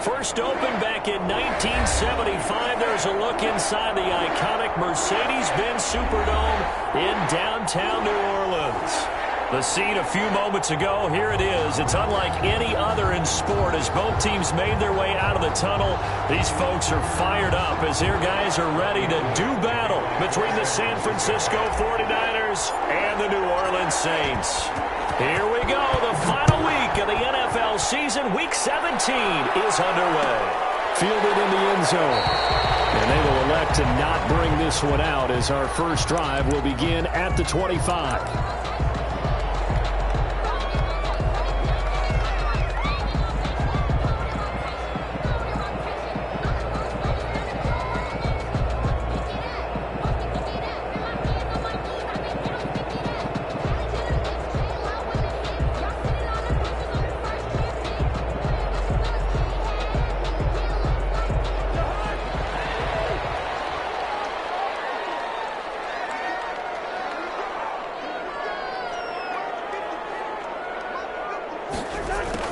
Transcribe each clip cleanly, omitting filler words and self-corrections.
First opened back in 1975. There's a look inside the iconic Mercedes-Benz Superdome in downtown New Orleans. The scene a few moments ago, here it is. It's unlike any other in sport as both teams made their way out of the tunnel. These folks are fired up as their guys are ready to do battle between the San Francisco 49ers and the New Orleans Saints. Here we go. The final week of the NFL season. Week 17 is underway. Fielded in the end zone. And they will elect to not bring this one out as our first drive will begin at the 25.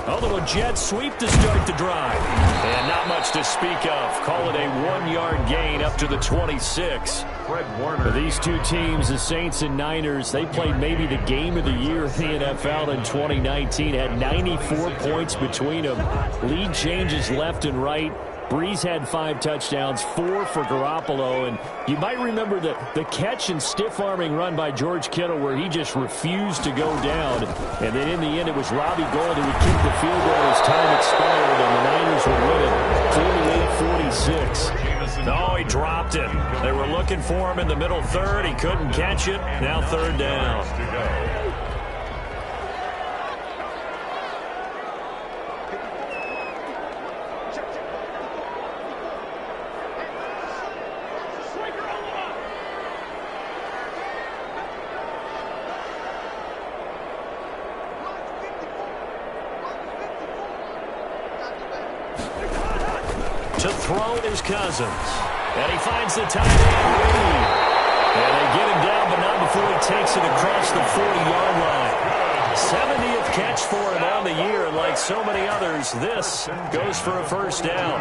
A little jet sweep to start the drive. And not much to speak of. Call it a 1-yard gain up to the 26. For these two teams, the Saints and Niners, they played maybe the game of the year in the NFL in 2019. Had 94 points between them. Lead changes left and right. Breeze had 5 touchdowns, 4 for Garoppolo. And you might remember the catch and stiff-arming run by George Kittle where he just refused to go down. And then in the end, it was Robbie Gould who would keep the field goal as time expired, and the Niners would win it 48-46. No, he dropped it. They were looking for him in the middle third. He couldn't catch it. Now third down. To throw is Cousins. And he finds the tight end. And they get him down, but not before he takes it across the 40-yard line. 70th catch for him on the year, and like so many others, this goes for a first down.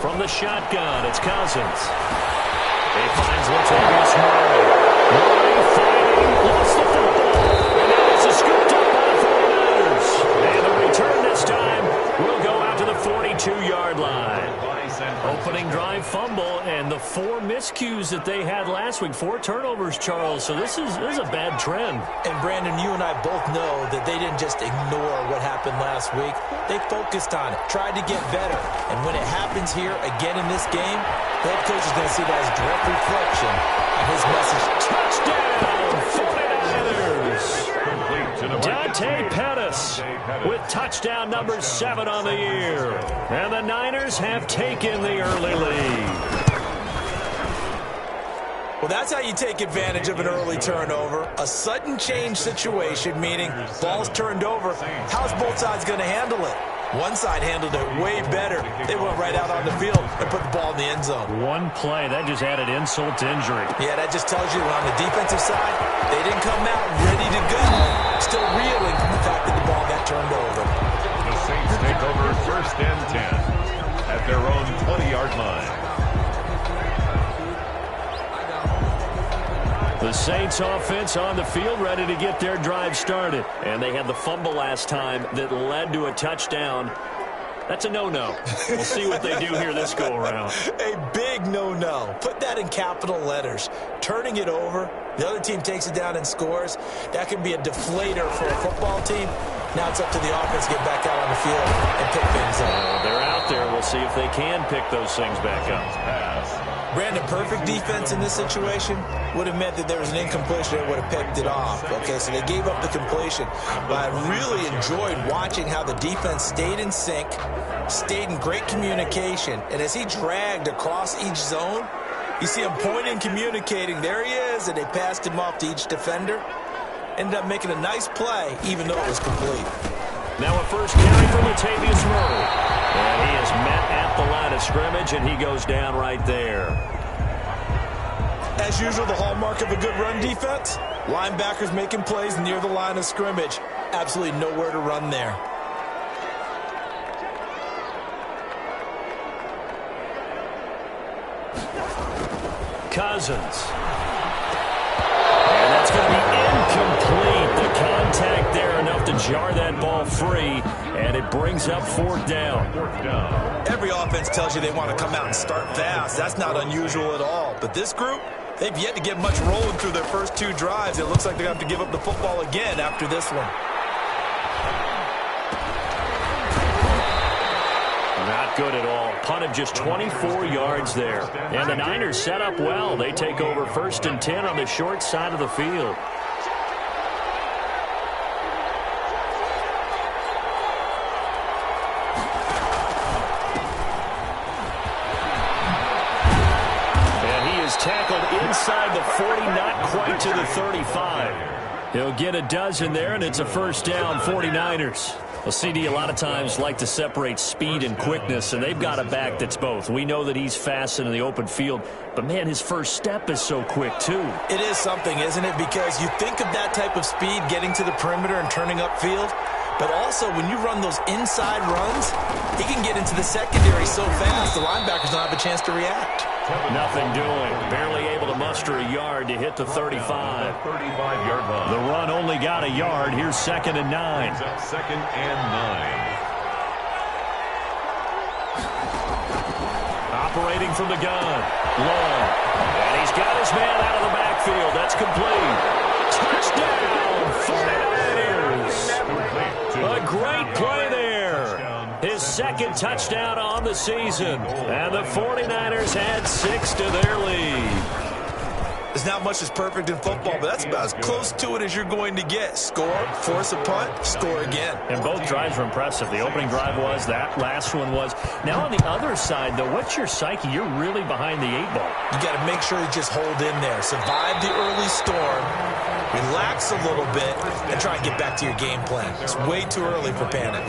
From the shotgun, it's Cousins. He finds Latavius Murray. Murray fighting, lost the football. And now it's scooped up by the 49ers. And the return this time will go out to the 42-yard line. Opening drive fumble, and the 4 miscues that they had last week. 4 turnovers, Charles. So this is a bad trend. And, Brandon, you and I both know that they didn't just ignore what happened last week. They focused on it, tried to get better. And when it happens here again in this game, the head coach is going to see that as a direct reflection of his message. Touchdown, 49ers! Dante Pettis with touchdown number 7 on the year. And the Niners have taken the early lead. Well, that's how you take advantage of an early turnover. A sudden change situation, meaning ball's turned over. How's both sides going to handle it? One side handled it way better. They went right out on the field and put the ball in the end zone. One play, that just added insult to injury. Yeah, that just tells you on the defensive side, they didn't come out ready to go. Still reeling from the fact that the ball got turned over. The Saints take over 1st and 10 at their own 20-yard line. The Saints offense on the field ready to get their drive started. And they had the fumble last time that led to a touchdown. That's a no-no. We'll see what they do here this go-around. A big no-no. Put that in capital letters. Turning it over, the other team takes it down and scores. That can be a deflator for a football team. Now it's up to the offense to get back out on the field and pick things up. They're out there. We'll see if they can pick those things back up. Brandon, perfect defense in this situation would have meant that there was an incompletion that would have picked it off. Okay, so they gave up the completion. But I really enjoyed watching how the defense stayed in sync, stayed in great communication. And as he dragged across each zone, you see him pointing, communicating. There he is, and they passed him off to each defender. Ended up making a nice play, even though it was complete. Now a first carry from Latavius Murray. And he is met at the line of scrimmage, and he goes down right there. As usual, the hallmark of a good run defense, linebackers making plays near the line of scrimmage. Absolutely nowhere to run there. Cousins. And that's going to be incomplete. The contact there enough to jar that ball free, and it brings up fourth down. Every offense tells you they want to come out and start fast. That's not unusual at all. But this group, they've yet to get much rolling through their first two drives. It looks like they're going to have to give up the football again after this one. Not good at all. Punt of just 24 yards there. And the Niners set up well. They take over 1st and 10 on the short side of the field. And he is tackled inside the 40, not quite to the 35. He'll get a dozen there, and it's a first down, 49ers. Well, CD a lot of times like to separate speed and quickness, and they've got a back that's both. We know that he's fast in the open field, but, man, his first step is so quick, too. It is something, isn't it? Because you think of that type of speed getting to the perimeter and turning upfield, but also when you run those inside runs, he can get into the secondary so fast the linebackers don't have a chance to react. Nothing doing. Barely able to muster a yard to hit the 35. 35-yard line. The run only got a yard. Here's 2nd and 9. 2nd and 9. Operating from the gun. Long. And he's got his man out of the backfield. That's complete. Touchdown, 49ers. A great play there. His 2nd touchdown on the season. And the 49ers add 6 to their lead. There's not much that's perfect in football, but that's about as close to it as you're going to get. Score, force a punt, score again. And both drives were impressive. The opening drive was, that last one was. Now on the other side, though, what's your psyche? You're really behind the 8-ball. You got to make sure you just hold in there. Survive the early storm, relax a little bit, and try and get back to your game plan. It's way too early for panic.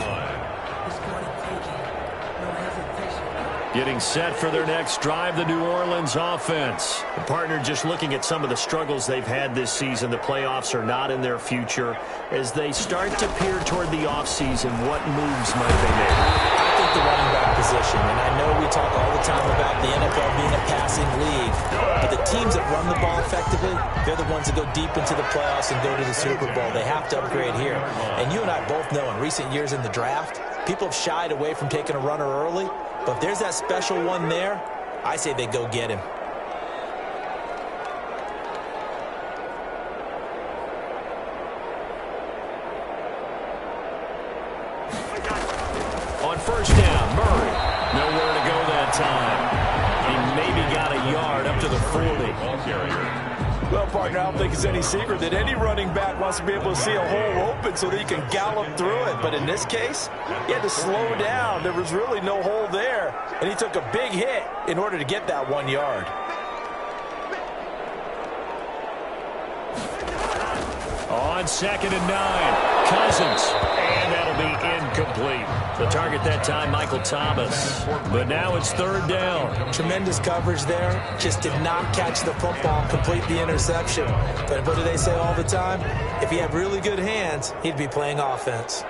Getting set for their next drive, the New Orleans offense. The partner just looking at some of the struggles they've had this season. The playoffs are not in their future. As they start to peer toward the offseason, what moves might they make? I think the running back position, and I know we talk all the time about the NFL being a passing league, but the teams that run the ball effectively, they're the ones that go deep into the playoffs and go to the Super Bowl. They have to upgrade here. And you and I both know in recent years in the draft, people have shied away from taking a runner early. But if there's that special one there, I say they go get him. On 1st down, Murray. Nowhere to go that time. He maybe got a yard up to the 40. Well, partner, I don't think it's any secret that any running back wants to be able to see a hole open so that he can gallop through it. But in this case, he had to slow down. There was really no hole there, and he took a big hit in order to get that 1 yard. On 2nd and 9, Cousins. And that'll be incomplete. The target that time, Michael Thomas. But now it's 3rd down. Tremendous coverage there. Just did not catch the football and complete the interception. But what do they say all the time? If he had really good hands, he'd be playing offense.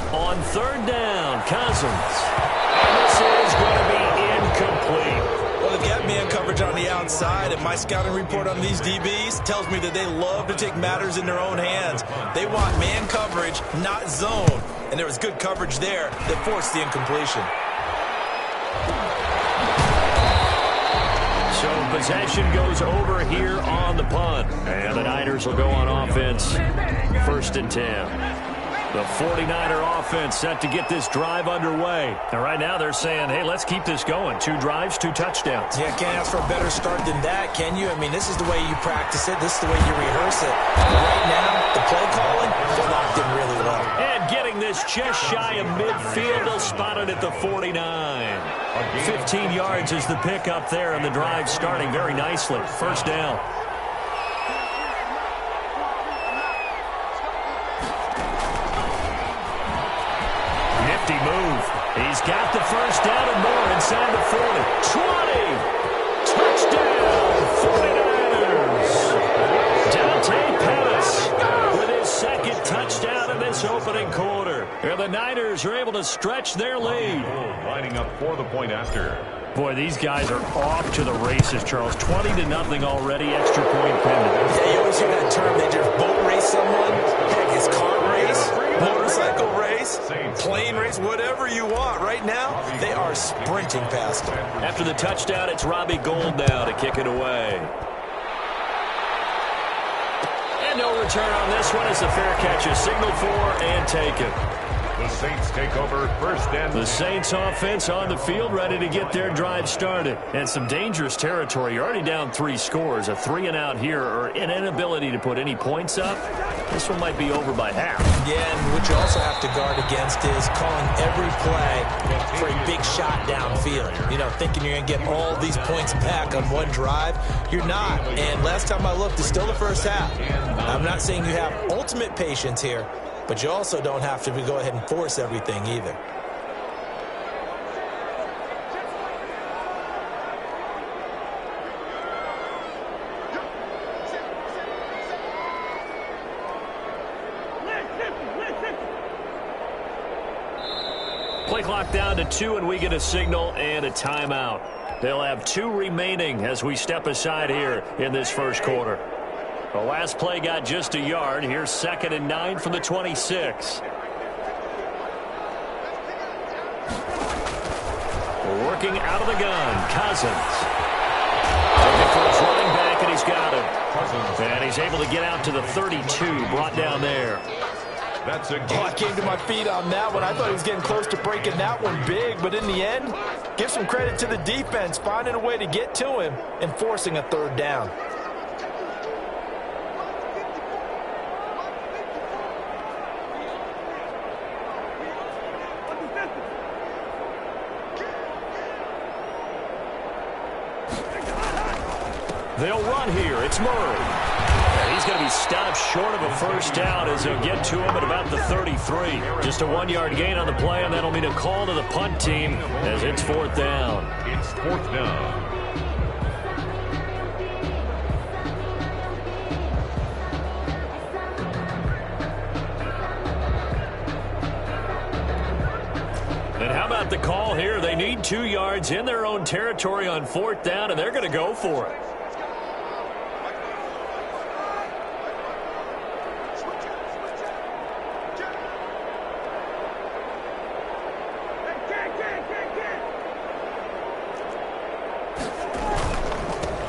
On 3rd down, Cousins. And this is going to be incomplete. Well, they've got man coverage on the outside, and my scouting report on these DBs tells me that they love to take matters in their own hands. They want man coverage, not zone. And there was good coverage there that forced the incompletion. So possession goes over here on the punt. And the Niners will go on offense. 1st and 10. The 49er offense set to get this drive underway. And right now they're saying, hey, let's keep this going. 2 drives, 2 touchdowns. Yeah, can't ask for a better start than that, can you? I mean, this is the way you practice it. This is the way you rehearse it. Right now, the play calling, they're locked in really well. And getting this just shy of midfield, they'll spot it at the 49. 15 yards is the pickup there, and the drive starting very nicely. First down. Nifty move. He's got the first down and more inside the 40. 20. Touchdown, 49ers. Dante Pettis with his second touchdown in this opening quarter. And the Niners are able to stretch their lead. Lining up for the point after. Boy, these guys are off to the races, Charles. 20-0 already, extra point pending. Yeah, you always hear that term. They just boat race someone. Heck, it's car race, motorcycle race, plane race, whatever you want. Right now, they are sprinting past them. After the touchdown, it's Robbie Gould now to kick it away. And no return on this one as the fair catch is signaled for and taken. The Saints take over first and 10. The Saints offense on the field ready to get their drive started. And some dangerous territory. You're already down 3 scores. A 3-and-out here or an inability to put any points up. This one might be over by half. Yeah, and what you also have to guard against is calling every play for a big shot downfield. You know, thinking you're going to get all these points back on one drive. You're not. And last time I looked, it's still the first half. I'm not saying you have ultimate patience here, but you also don't have to go ahead and force everything either. Play clock down to 2, and we get a signal and a timeout. They'll have 2 remaining as we step aside here in this first quarter. The last play got just a yard. Here's 2nd and 9 from the 26. Working out of the gun, Cousins. Looking for his running back, and he's got him. And he's able to get out to the 32, brought down there. That's a I came to my feet on that one. I thought he was getting close to breaking that one big, but in the end, give some credit to the defense, finding a way to get to him and forcing a 3rd down. They'll run here. It's Murray. And he's going to be stopped short of a first down as they'll get to him at about the 33. Just a 1-yard gain on the play, and that'll mean a call to the punt team as it's 4th down. It's 4th down. And how about the call here? They need 2 yards in their own territory on 4th down, and they're going to go for it.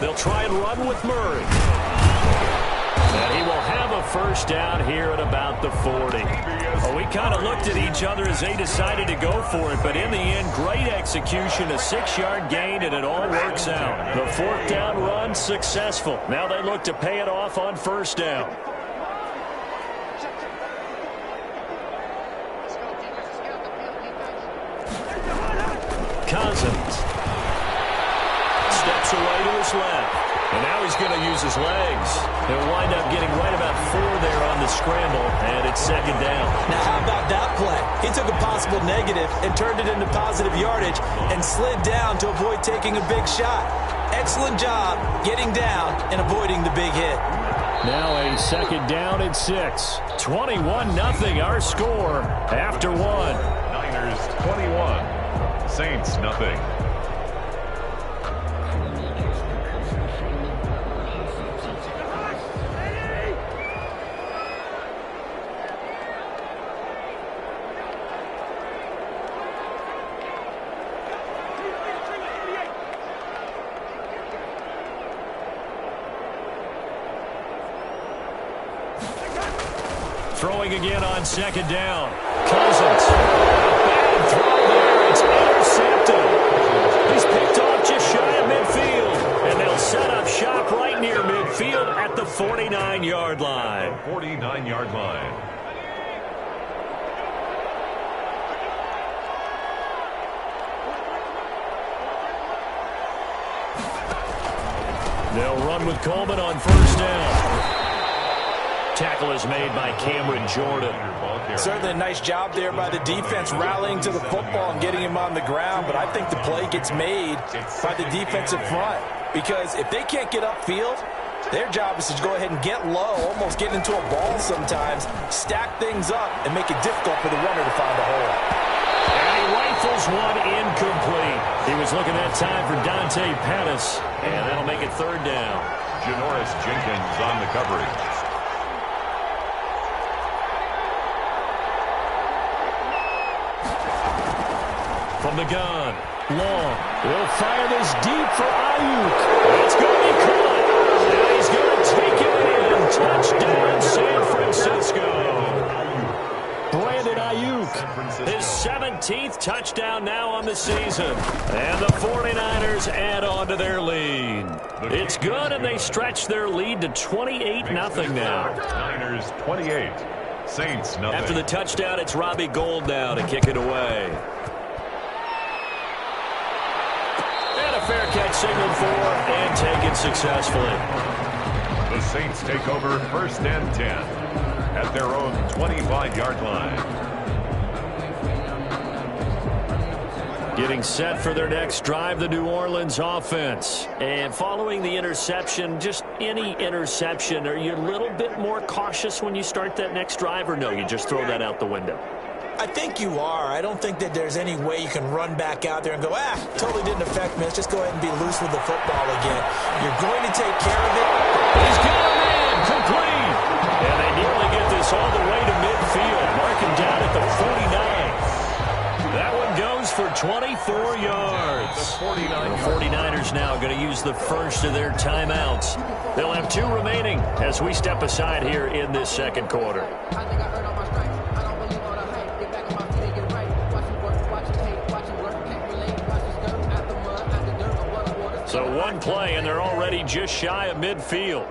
They'll try and run with Murray. And he will have a first down here at about the 40. Well, we kind of looked at each other as they decided to go for it, but in the end, great execution, a 6-yard gain, and it all works out. The 4th down run successful. Now they look to pay it off on first down. Cousins steps away to his left. And now he's going to use his legs. He'll wind up getting right about 4 there on the scramble, and it's 2nd down. Now, how about that play? He took a possible negative and turned it into positive yardage and slid down to avoid taking a big shot. Excellent job getting down and avoiding the big hit. Now a 2nd down and 6. 21-0 our score after 1. Niners 21. Saints nothing. Throwing again on second down. Cousins. Bad throw there. It's intercepted. He's picked off just shy of midfield. And they'll set up shop right near midfield at the 49-yard line. 49-yard line. They'll run with Coleman on first down. Tackle is made by Cameron Jordan. Certainly a nice job there by the defense rallying to the football and getting him on the ground, but I think the play gets made by the defensive front because if they can't get upfield, their job is to go ahead and get low, almost get into a ball sometimes, stack things up, and make it difficult for the runner to find a hole. And he rifles one incomplete. He was looking that time for Dante Pettis, and that'll make it third down. Janoris Jenkins on the coverage. From the gun, long. He'll fire this deep for Ayuk. It's going to be caught. And he's going to take it in. Touchdown, San Francisco. Brandon Ayuk, his 17th touchdown now on the season. And the 49ers add on to their lead. It's good, and they stretch their lead to 28-0 now. Niners 28, Saints nothing. After the touchdown, it's Robbie Gould now to kick it away. Fair catch signaled for and taken successfully. The Saints take over first and 10 at their own 25-yard line. Getting set for their next drive, the New Orleans offense. And following the interception, just any interception, are you a little bit more cautious when you start that next drive, or no, you just throw that out the window? I think you are. I don't think that there's any way you can run back out there and go, totally didn't affect me. Let's just go ahead and be loose with the football again. You're going to take care of it. He's got a man, complete. And they nearly get this all the way to midfield. Mark him down at the 49. That one goes for 24 yards. The 49ers now going to use the first of their timeouts. They'll have 2 remaining as we step aside here in this second quarter. So one play, and they're already just shy of midfield.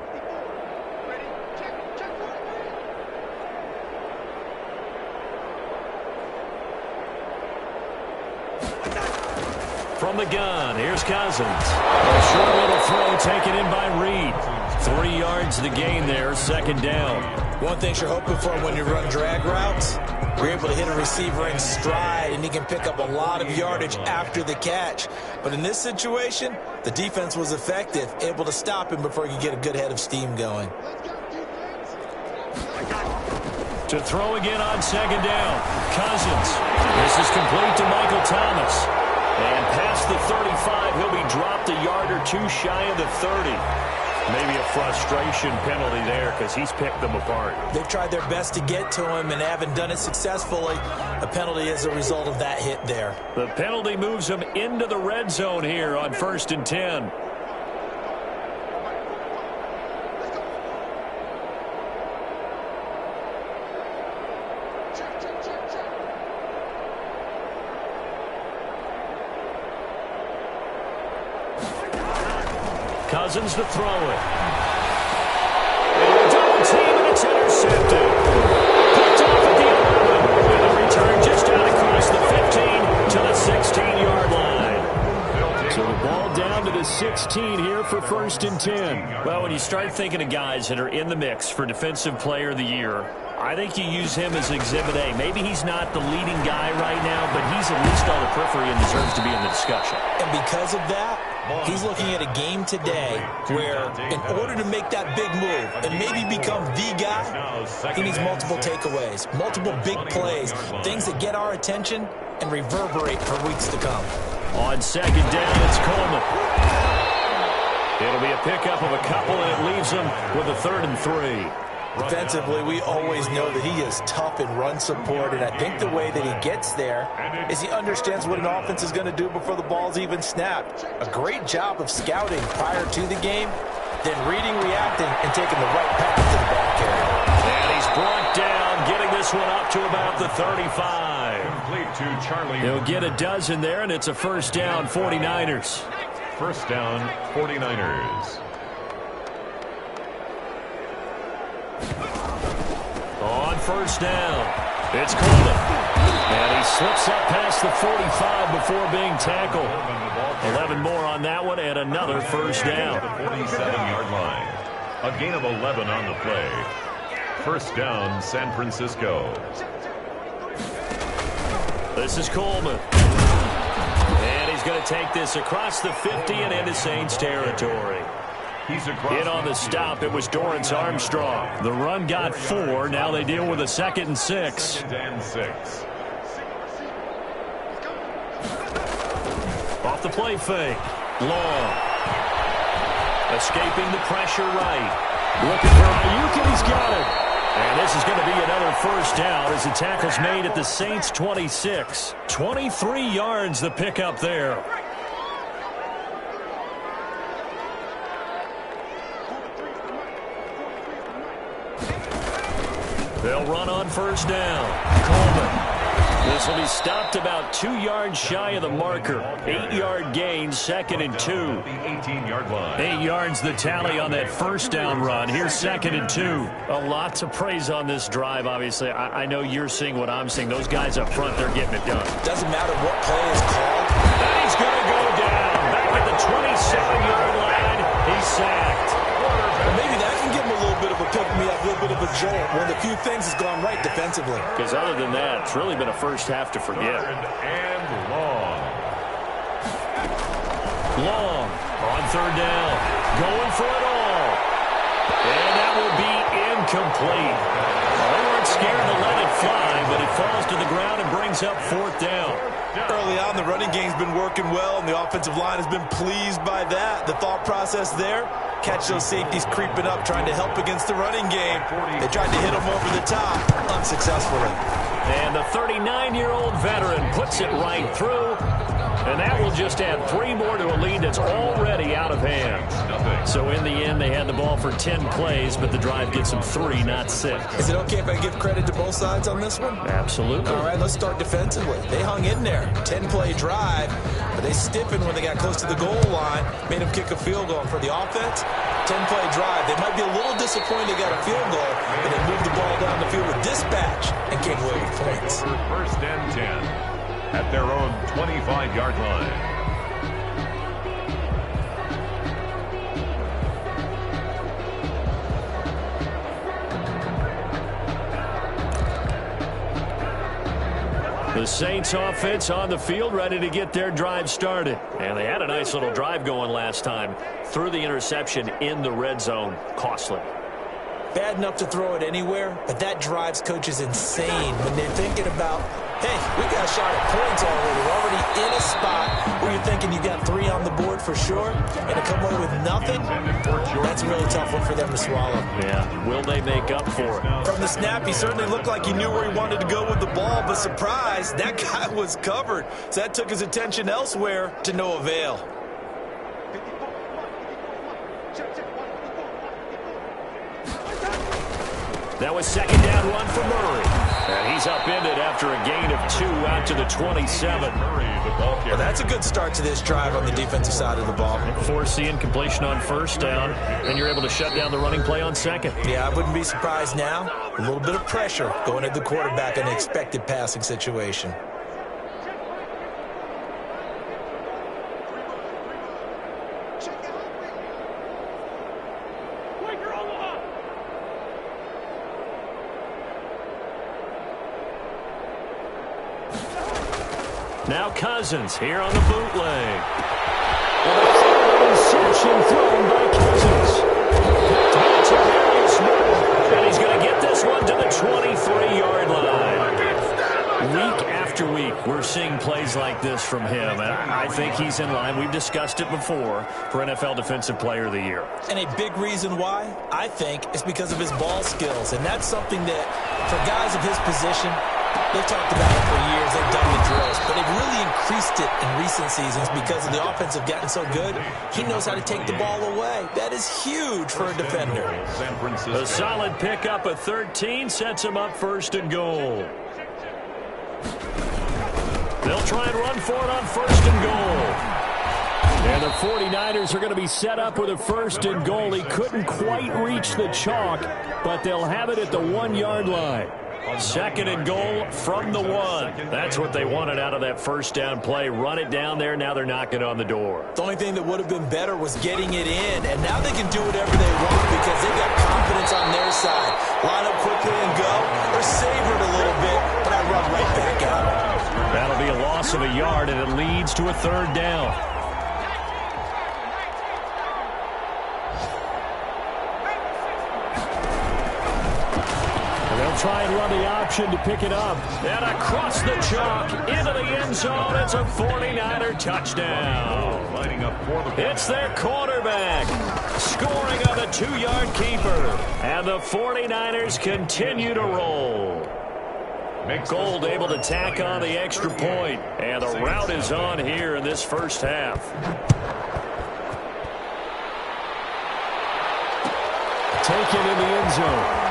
From the gun, here's Cousins. A short little throw taken in by Reed. 3 yards to gain there, second down. One thing you're hoping for when you run drag routes, you're able to hit a receiver in stride, and he can pick up a lot of yardage after the catch. But in this situation, the defense was effective, able to stop him before he could get a good head of steam going. To throw again on second down, Cousins. This is complete to Michael Thomas. And past the 35, he'll be dropped a yard or 2 shy of the 30. Maybe a frustration penalty there because he's picked them apart. They've tried their best to get to him and haven't done it successfully. A penalty as a result of that hit there. The penalty moves him into the red zone here on 1st and 10. Cousins to throw it. Double team, and it's intercepted. Picked off at the 11. And the return just out across the 15 to the 16-yard line. So the ball down to the 16 here for 1st and 10. Well, when you start thinking of guys that are in the mix for Defensive Player of the Year, I think you use him as Exhibit A. Maybe he's not the leading guy right now, but he's at least on the periphery and deserves to be in the discussion. And because of that, he's looking at a game today where in order to make that big move and maybe become the guy, he needs multiple takeaways, multiple big plays, things that get our attention and reverberate for weeks to come. On second down, it's Coleman. It'll be a pickup of a couple, and it leaves him with a 3rd and 3. Defensively, we always know that he is tough in run support, and I think the way that he gets there is he understands what an offense is going to do before the ball's even snapped. A great job of scouting prior to the game, then reading, reacting, and taking the right path to the ball carrier. And he's brought down this one up to about the 35. Complete to Charlie. He'll get a dozen there, and it's a first down, 49ers. First down, 49ers. On first down, it's Coleman. And he slips up past the 45 before being tackled. 11 more on that one, and another first down. The 47-yard line. A gain of 11 on the play. First down, San Francisco. This is Coleman. And he's going to take this across the 50 and into Saints territory. In on the stop, it was Dorrance Armstrong. The run got 4. Now they deal with a 2nd and 6. Second and 6. Off the play fake. Long. Escaping the pressure right. Looking for Ayuk, and he's got it. And this is going to be another first down as the tackle's made at the Saints' 26. 23 yards the pickup there. They'll run on first down. Coleman. This will be stopped about 2 yards shy of the marker. 8-yard gain, 2nd and 2. The 18-yard line. 8 yards the tally on that first down run. Here's 2nd and 2. A lot to praise on this drive, obviously. I know you're seeing what I'm seeing. Those guys up front, they're getting it done. Doesn't matter what play is called. And he's going to go down. Back at the 27-yard line. He's sacked. Well, maybe that can give him a little bit of a pick-me-up, a little bit of a jolt. One of the few things has gone right defensively. Because other than that, it's really been a first half to forget. And long. Long on third down. Going for it all. And that will be incomplete. Well, they weren't scared to let it fly, but it falls to the ground and brings up 4th down. Early on, the running game's been working well, and the offensive line has been pleased by that. The thought process there, catch those safeties creeping up, trying to help against the running game. They tried to hit them over the top, unsuccessfully. And the 39-year-old veteran puts it right through. And that will just add 3 more to a lead that's already out of hand. So in the end, they had the ball for 10 plays, but the drive gets them 3, not 6. Is it okay if I give credit to both sides on this one? Absolutely. All right, let's start defensively. They hung in there. 10-play drive, but they stiffened when they got close to the goal line, made them kick a field goal. For the offense, 10-play drive. They might be a little disappointed they got a field goal, but they moved the ball down the field with dispatch and came away with points. First and 10. At their own 25-yard line. The Saints offense on the field, ready to get their drive started. And they had a nice little drive going last time. Threw the interception in the red zone. Costly. Bad enough to throw it anywhere, but that drives coaches insane when they're thinking about, hey, we got a shot at points already. We're already in a spot where you're thinking you got 3 on the board for sure, and to come away with nothing, that's a really tough one for them to swallow. Yeah, will they make up for it? From the snap, he certainly looked like he knew where he wanted to go with the ball, but surprise, that guy was covered. So that took his attention elsewhere to no avail. That was 2nd down run for Murray. And he's upended after a gain of 2 out to the 27. Well, that's a good start to this drive on the defensive side of the ball. Force the incompletion on first down, and you're able to shut down the running play on 2nd. Yeah, I wouldn't be surprised now. A little bit of pressure going at the quarterback in an expected passing situation. Now Cousins here on the bootleg. Well, that's an interception thrown by Cousins. And he's going to get this one to the 23-yard line. Week after week, we're seeing plays like this from him. And I think he's in line. We've discussed it before for NFL Defensive Player of the Year. And a big reason why, I think, is because of his ball skills. And that's something that, for guys of his position, They've talked about it for years. They've done the drills, but they've really increased it in recent seasons because of the offense have gotten so good. He knows how to take the ball away. That is huge for a defender. A solid pickup of 13 sets him up first and goal. They'll try and run for it on first and goal. And the 49ers are going to be set up with a first and goal. He couldn't quite reach the chalk, but they'll have it at the 1-yard line. Second and goal from the 1. That's what they wanted out of that first down play. Run it down there. Now they're knocking on the door. The only thing that would have been better was getting it in, and now they can do whatever they want because they've got confidence on their side. Line up quickly and go, or savor it a little bit, but I run right back out. That'll be a loss of a yard, and it leads to a third down. Try and run the option to pick it up. And across the chalk, into the end zone. It's a 49er touchdown. It's their quarterback scoring on the 2-yard keeper. And the 49ers continue to roll. Gold able to tack on the extra point. And the route is on here in this first half. Taken in the end zone.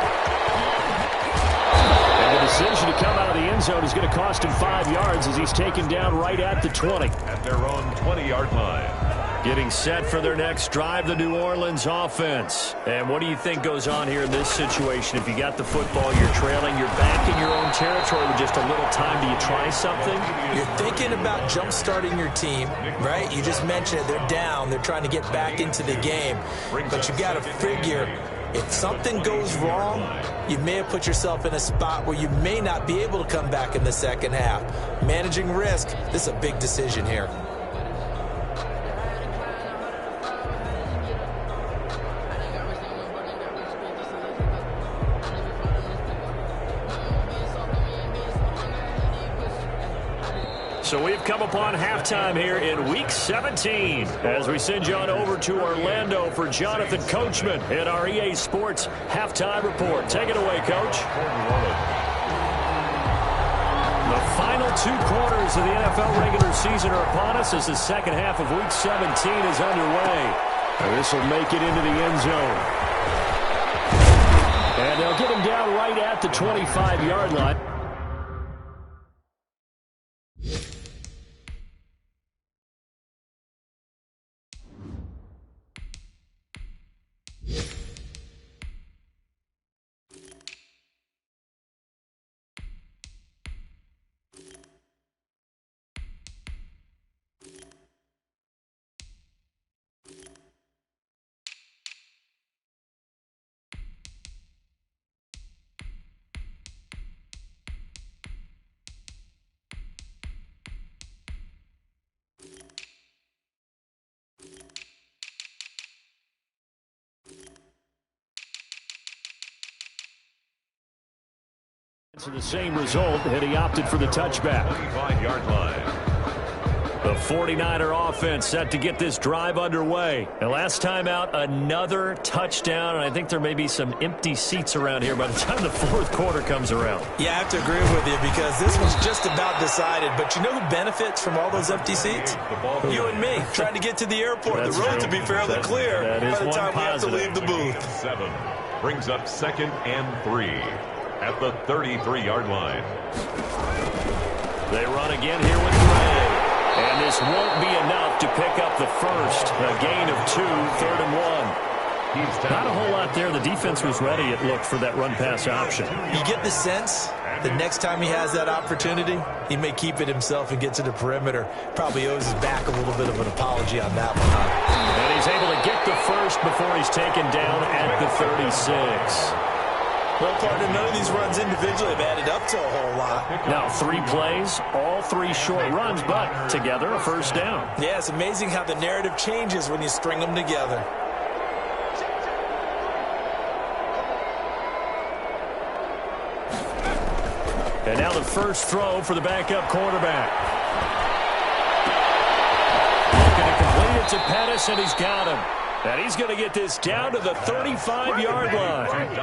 Decision to come out of the end zone is going to cost him 5 yards as he's taken down right at the 20. At their own 20-yard line. Getting set for their next drive, the New Orleans offense. And what do you think goes on here in this situation? If you got the football, you're trailing, you're back in your own territory with just a little time. Do you try something? You're thinking about jump-starting your team, right? You just mentioned it. They're down. They're trying to get back into the game. But you got to figure, if something goes wrong, you may have put yourself in a spot where you may not be able to come back in the second half. Managing risk, this is a big decision here. So we've come upon halftime here in Week 17 as we send you on over to Orlando for Jonathan Coachman in our EA Sports Halftime Report. Take it away, Coach. The final 2 quarters of the NFL regular season are upon us as the second half of Week 17 is underway. And this will make it into the end zone. And they'll get him down right at the 25-yard line. To the same result, and he opted for the touchback. 25-yard line. The 49er offense set to get this drive underway. And last time out, another touchdown, and I think there may be some empty seats around here by the time the fourth quarter comes around. Yeah, I have to agree with you because this one's just about decided. But you know who benefits from all those empty seats? You and me, trying to get to the airport. The road to be fairly clear by the time we have to leave the booth. 7 brings up 2nd and 3. At the 33-yard line. They run again here with Gray. And this won't be enough to pick up the first. A gain of 2, 3rd and 1. Not a whole lot there. The defense was ready, it looked, for that run-pass option. You get the sense the next time he has that opportunity, he may keep it himself and get to the perimeter. Probably owes his back a little bit of an apology on that one, huh? And he's able to get the first before he's taken down at the 36. Well, partner, none of these runs individually have added up to a whole lot. Now 3 plays, all 3 short runs, but together a first down. Yeah, it's amazing how the narrative changes when you string them together. And now the first throw for the backup quarterback. Looking to complete it to Pettis, and he's got him. And he's going to get this down to the 35-yard line.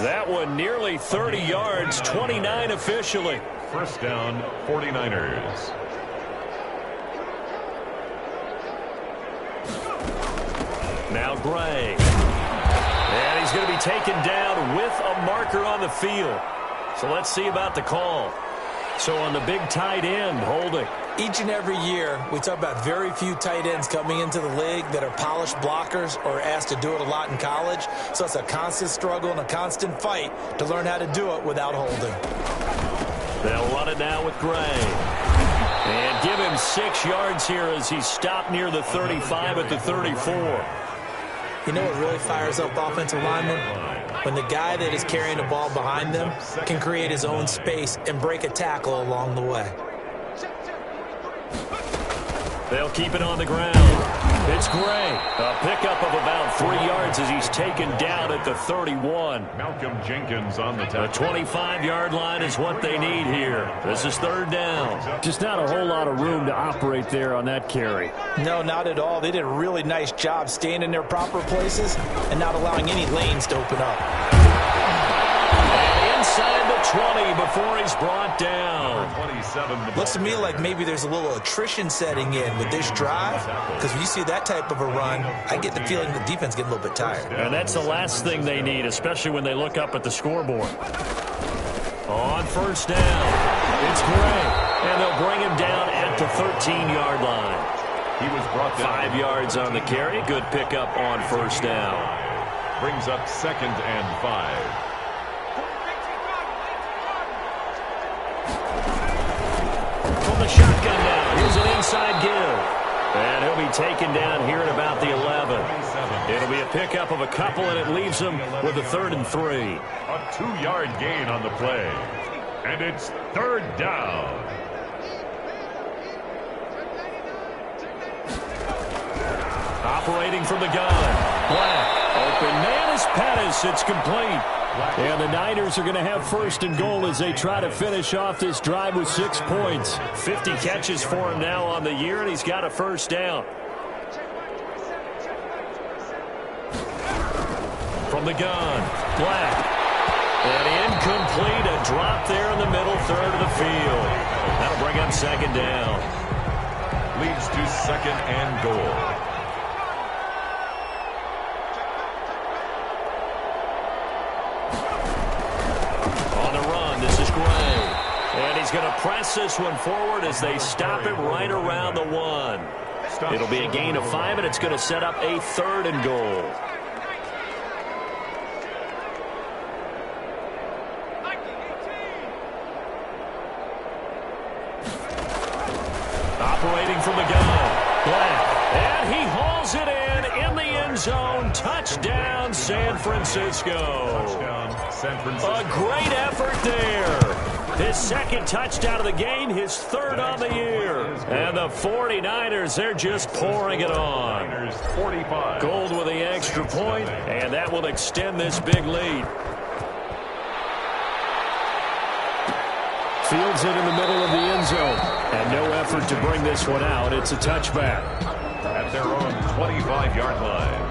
That one nearly 30 yards, 29 officially. First down, 49ers. Now Gray. And he's going to be taken down with a marker on the field. So let's see about the call. So on the big tight end, holding. Each and every year, we talk about very few tight ends coming into the league that are polished blockers or asked to do it a lot in college. So it's a constant struggle and a constant fight to learn how to do it without holding. They'll run it now with Gray. And give him 6 yards here as he stopped near the 35 at the 34. You know what really fires up offensive linemen? When the guy that is carrying the ball behind them can create his own space and break a tackle along the way. They'll keep it on the ground. It's Gray. A pickup of about 3 yards as he's taken down at the 31. Malcolm Jenkins on the tackle. The 25-yard line is what they need here. This is third down. Just not a whole lot of room to operate there on that carry. No, not at all. They did a really nice job staying in their proper places and not allowing any lanes to open up. And inside the 20 before he's brought down. Looks to me like maybe there's a little attrition setting in with this drive, because when you see that type of a run, I get the feeling the defense getting a little bit tired. And that's the last thing they need, especially when they look up at the scoreboard. On first down, it's Gray, and they'll bring him down at the 13-yard line. He was brought down. 5 yards on the carry. Good pickup on first down. Brings up 2nd and 5. The shotgun now. Here's an inside give. And he'll be taken down here at about the 11. It'll be a pickup of a couple, and it leaves him with a 3rd and 3. A 2-yard gain on the play. And it's 3rd down. Operating from the gun. Black. Open man is Pettis. It's complete. And the Niners are going to have 1st and goal as they try to finish off this drive with 6 points. 50 catches for him now on the year, and he's got a 1st down. From the gun, Black. And incomplete, a drop there in the middle third of the field. That'll bring up 2nd down. Leads to 2nd and goal. Going to press this one forward as they stop it right around the 1. It'll be a gain of 5, and it's going to set up a 3rd and goal. Operating from the gun. Black. And he hauls it in the end zone. Touchdown, San Francisco. Touchdown, San Francisco. A great effort there. His 2nd touchdown of the game, his 3rd on the year. And the 49ers, they're just pouring it on. 45. Gold with the extra point, and that will extend this big lead. Fields it in the middle of the end zone. And no effort to bring this one out. It's a touchback. At their own 25-yard line.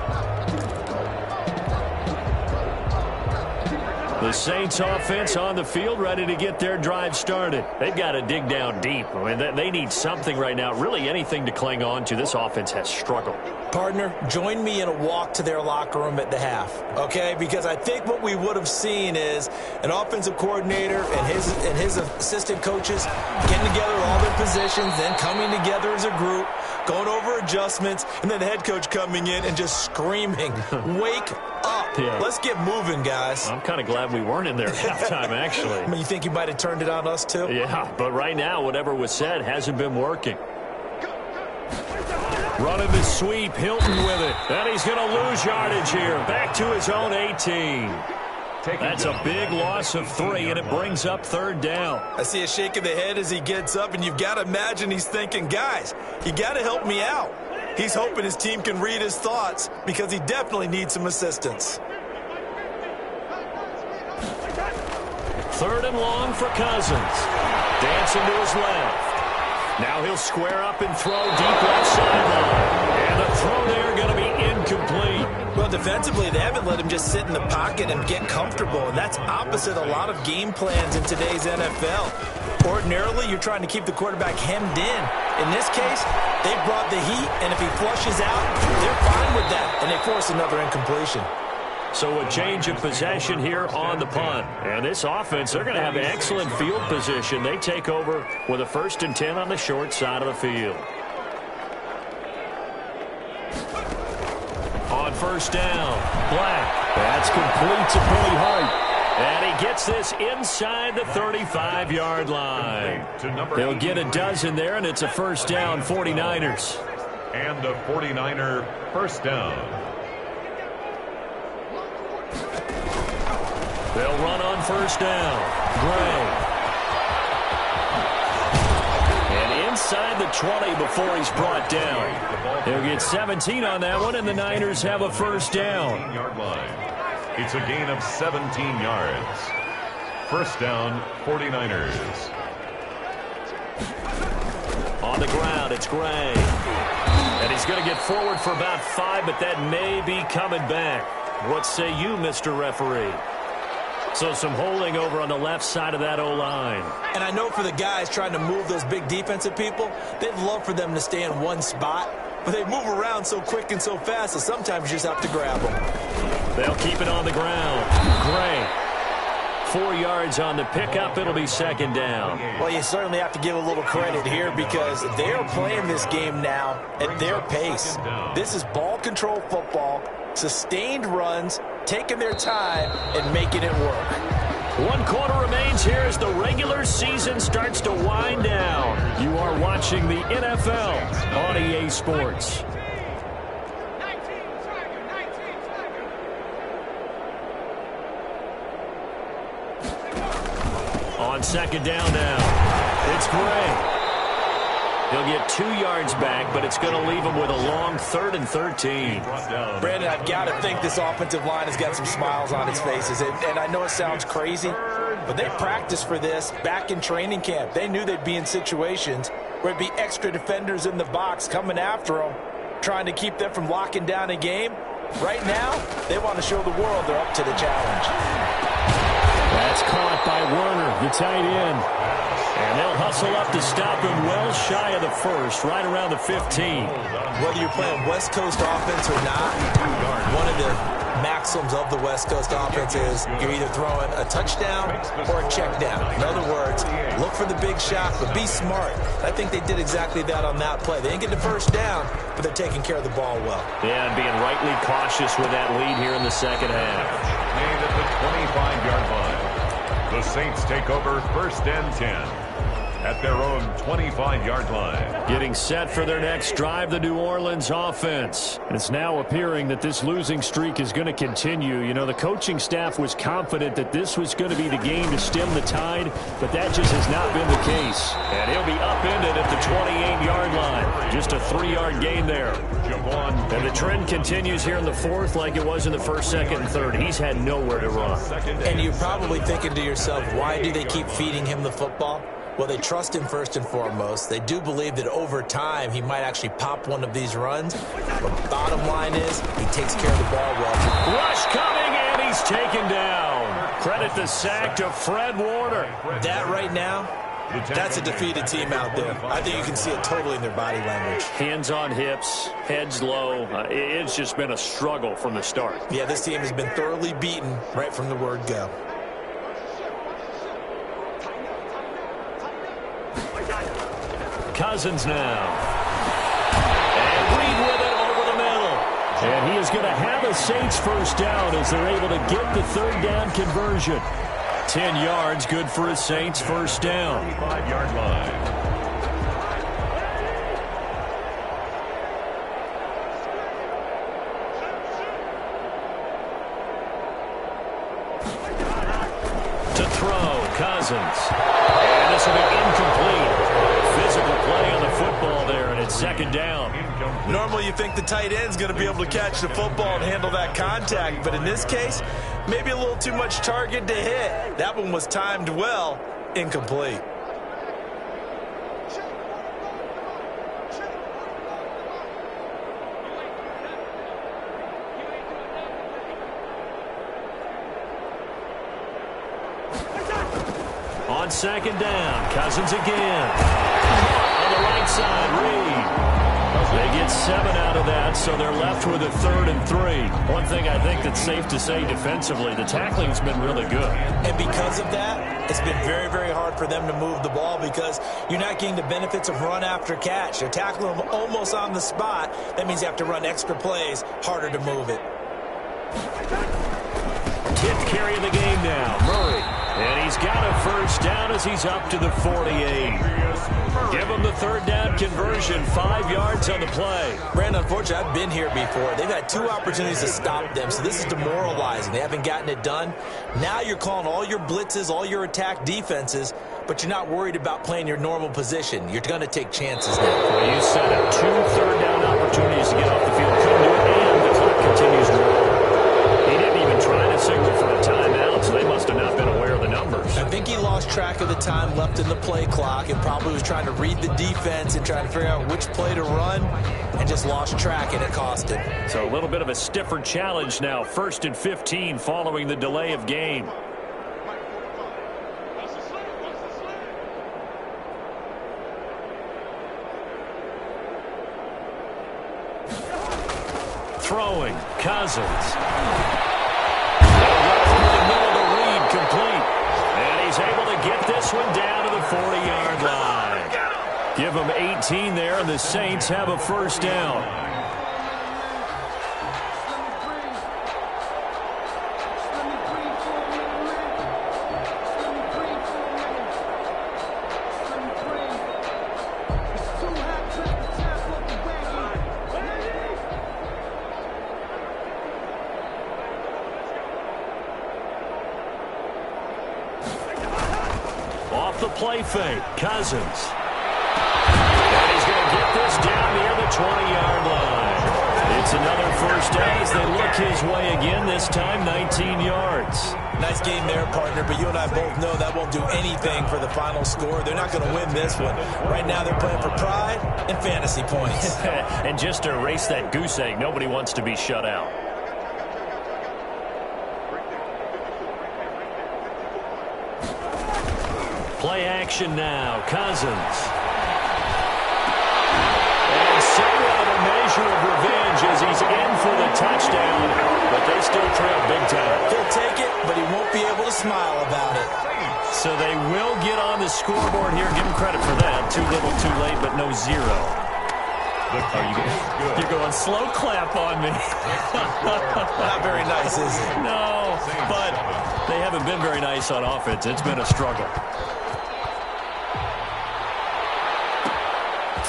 The Saints offense on the field ready to get their drive started. They've got to dig down deep. I mean, they need something right now, really anything to cling on to. This offense has struggled. Partner, join me in a walk to their locker room at the half, okay? Because I think what we would have seen is an offensive coordinator and his assistant coaches getting together all their positions, then coming together as a group, going over adjustments, and then the head coach coming in and just screaming, wake up. Yeah. Let's get moving, guys. I'm kind of glad we weren't in there at halftime, actually. I mean, you think you might have turned it on us, too? Yeah, but right now, whatever was said hasn't been working. Running the sweep, Hilton with it. And he's going to lose yardage here. Back to his own 18. That's a big loss of 3, and it brings up 3rd down. I see a shake of the head as he gets up, and you've got to imagine he's thinking, guys, you got to help me out. He's hoping his team can read his thoughts because he definitely needs some assistance. 3rd and long for Cousins. Dancing to his left. Now he'll square up and throw deep left sideline. And the throw there going to be incomplete. Well, defensively, they haven't let him just sit in the pocket and get comfortable, and that's opposite a lot of game plans in today's NFL. Ordinarily, you're trying to keep the quarterback hemmed in. In this case, they brought the heat, and if he flushes out, they're fine with that, and they force another incompletion. So a change of possession here on the punt. And this offense, they're going to have excellent field position. They take over with a 1st and 10 on the short side of the field. On 1st down, Black. That's complete to Billy Hart. And he gets this inside the 35-yard line. They'll get a dozen there, and it's a 1st down, 49ers. And a 49er 1st down. They'll run on 1st down. Gray. And inside the 20 before he's brought down. They'll get 17 on that one, and the Niners have a 1st down. Yard line. It's a gain of 17 yards. 1st down, 49ers. On the ground, it's Gray. And he's going to get forward for about 5, but that may be coming back. What say you, Mr. Referee? So some holding over on the left side of that O-line. And I know for the guys trying to move those big defensive people, they'd love for them to stay in one spot. But they move around so quick and so fast that sometimes you just have to grab them. They'll keep it on the ground. Gray. 4 yards on the pickup. It'll be 2nd down. Well, you certainly have to give a little credit here because they are playing this game now at their pace. This is ball control football, sustained runs, taking their time and making it work. 1 quarter remains here as the regular season starts to wind down. You are watching the NFL on EA Sports. On 2nd down now, it's Gray. He'll get 2 yards back, but it's going to leave him with a long 3rd and 13. Brandon, I've got to think this offensive line has got some smiles on its faces. And I know it sounds crazy, but they practiced for this back in training camp. They knew they'd be in situations where it'd be extra defenders in the box coming after them, trying to keep them from locking down a game. Right now, they want to show the world they're up to the challenge. That's caught by Werner, the tight end. And they'll hustle up to stop him well shy of the 1st, right around the 15. Whether you're playing West Coast offense or not, one of the maxims of the West Coast offense is you're either throwing a touchdown or a check down. In other words, look for the big shot, but be smart. I think they did exactly that on that play. They didn't get the 1st down, but they're taking care of the ball well. Yeah, and being rightly cautious with that lead here in the 2nd half. Made at the 25-yard line. The Saints take over 1st and 10. At their own 25-yard line. Getting set for their next drive, the New Orleans offense. And it's now appearing that this losing streak is going to continue. You know, the coaching staff was confident that this was going to be the game to stem the tide, but that just has not been the case. And he'll be upended at the 28-yard line. Just a 3-yard gain there. And the trend continues here in the 4th like it was in the 1st, 2nd, and 3rd. He's had nowhere to run. And you're probably thinking to yourself, why do they keep feeding him the football? Well, they trust him first and foremost. They do believe that over time he might actually pop one of these runs. But bottom line is he takes care of the ball well. Rush coming, and he's taken down. Credit the sack to Fred Warner. That right now, that's a defeated team out there. I think you can see it totally in their body language. Hands on hips, heads low. It's just been a struggle from the start. Yeah, this team has been thoroughly beaten right from the word go. Cousins now. And Reed with it over the middle. And he is going to have a Saints 1st down as they're able to get the 3rd down conversion. 10 yards, good for a Saints 1st down. 25-yard line. To throw, Cousins. And this will be incomplete. Physical play on the football there, and it's 2nd down. Normally you think the tight end's going to be able to catch the football and handle that contact, but in this case, maybe a little too much target to hit. That one was timed well, incomplete. on second down. Cousins again. On the right side, Reed. They get 7 out of that, so they're left with a 3rd and 3. One thing I think that's safe to say defensively, the tackling's been really good. And because of that, it's been very, very hard for them to move the ball because you're not getting the benefits of run after catch. They're tackling them almost on the spot. That means you have to run extra plays, harder to move it. 10th carry of the game now, Murray. And he's got a first down as he's up to the 48. Give him the 3rd down conversion, 5 yards on the play. Brandon, unfortunately, I've been here before. They've had 2 opportunities to stop them, so this is demoralizing. They haven't gotten it done. Now you're calling all your blitzes, all your attack defenses, but you're not worried about playing your normal position. You're going to take chances now. Well, you set up 2 3rd down opportunities to get off the field. Couldn't do it, and the clock continues to roll. He didn't even try to signal for a timeout, so they must have not been aware of the numbers. I think he lost track of the time left in the play clock and probably was trying to read the defense and trying to figure out which play to run and just lost track, and it cost him. So a little bit of a stiffer challenge now. 1st and 15 following the delay of game. Throwing, Cousins. Complete. And he's able to get this one down to the 40-yard line. Give them 18 there, and the Saints have a first down. Off the play fake, Cousins. And he's going to get this down near the 20-yard line. It's another first down as they look his way again, this time 19 yards. Nice game there, partner, but you and I both know that won't do anything for the final score. They're not going to win this one. Right now they're playing for pride and fantasy points. And just to erase that goose egg, nobody wants to be shut out. Play action now, Cousins. And somewhat of a measure of revenge as he's in for the touchdown, but they still trail big time. He'll take it, but he won't be able to smile about it. So they will get on the scoreboard here. Give him credit for that. Too little, too late, but no 0. You're going slow clap on me. Not very nice, is it? No, but they haven't been very nice on offense. It's been a struggle.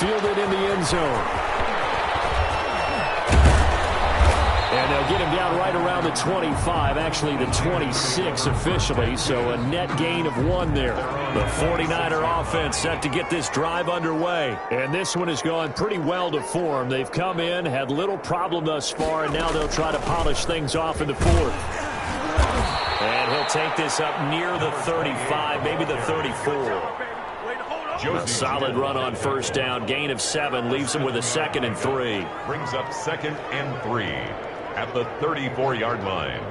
Fielded in the end zone. And they'll get him down right around the 25, actually the 26 officially, so a net gain of 1 there. The 49er offense set to get this drive underway. And this one has gone pretty well to form. They've come in, had little problem thus far, and now they'll try to polish things off in the 4th. And he'll take this up near the 35, maybe the 34. A solid run on first down. Gain of 7 leaves him with a 2nd and 3. Brings up 2nd and 3 at the 34-yard line.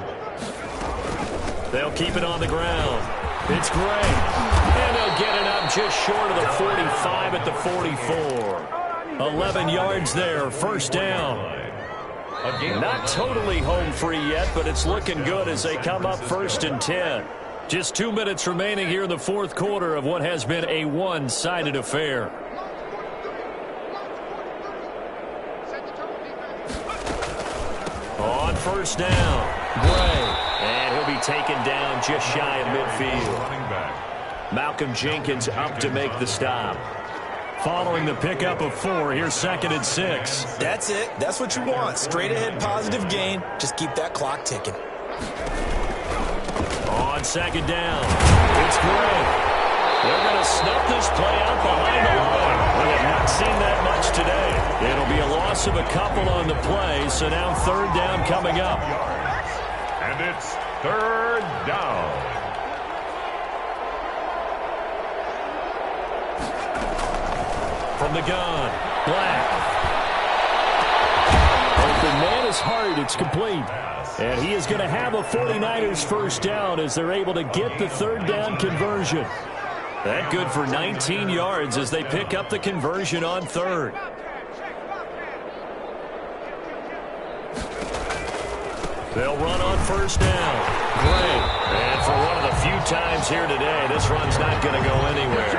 They'll keep it on the ground. It's great. And they'll get it up just short of the 45 at the 44. 11 yards there. First down. Not totally home free yet, but it's looking good as they come up 1st and 10. Just 2 minutes remaining here in the 4th quarter of what has been a one-sided affair. On first down, Gray. And he'll be taken down just shy of midfield. Malcolm Jenkins up to make the stop. Following the pickup of 4, here's 2nd and 6. That's it. That's what you want. Straight ahead positive gain. Just keep that clock ticking. On 2nd down, it's Gray. They're going to snuff this play out behind the line. We have not seen that much today. It'll be a loss of a couple on the play, so now 3rd down coming up. And it's 3rd down. From the gun, Black. Open man is hard, it's complete. And he is going to have a 49ers first down as they're able to get the 3rd down conversion. That good for 19 yards as they pick up the conversion on third. They'll run on first down. Great. And for one of the few times here today, this run's not going to go anywhere.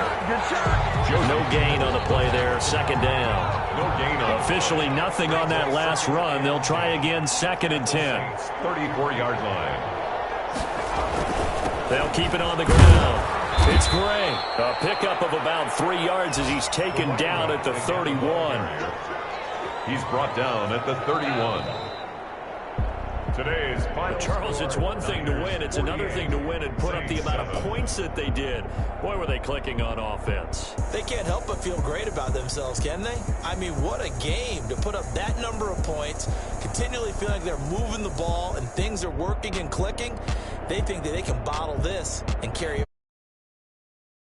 No gain on the play there. Second down. No gain on. Officially nothing on that last run. They'll try again, 2nd and 10. 34-yard line. They'll keep it on the ground. It's Gray. A pickup of about 3 yards as he's taken down at the 31. He's brought down at the 31. Today's final. Charles, it's one thing to win. It's another thing to win and put up the amount of points that they did. Boy, were they clicking on offense. They can't help but feel great about themselves, can they? I mean, what a game to put up that number of points, continually feeling like they're moving the ball and things are working and clicking. They think that they can bottle this and carry it.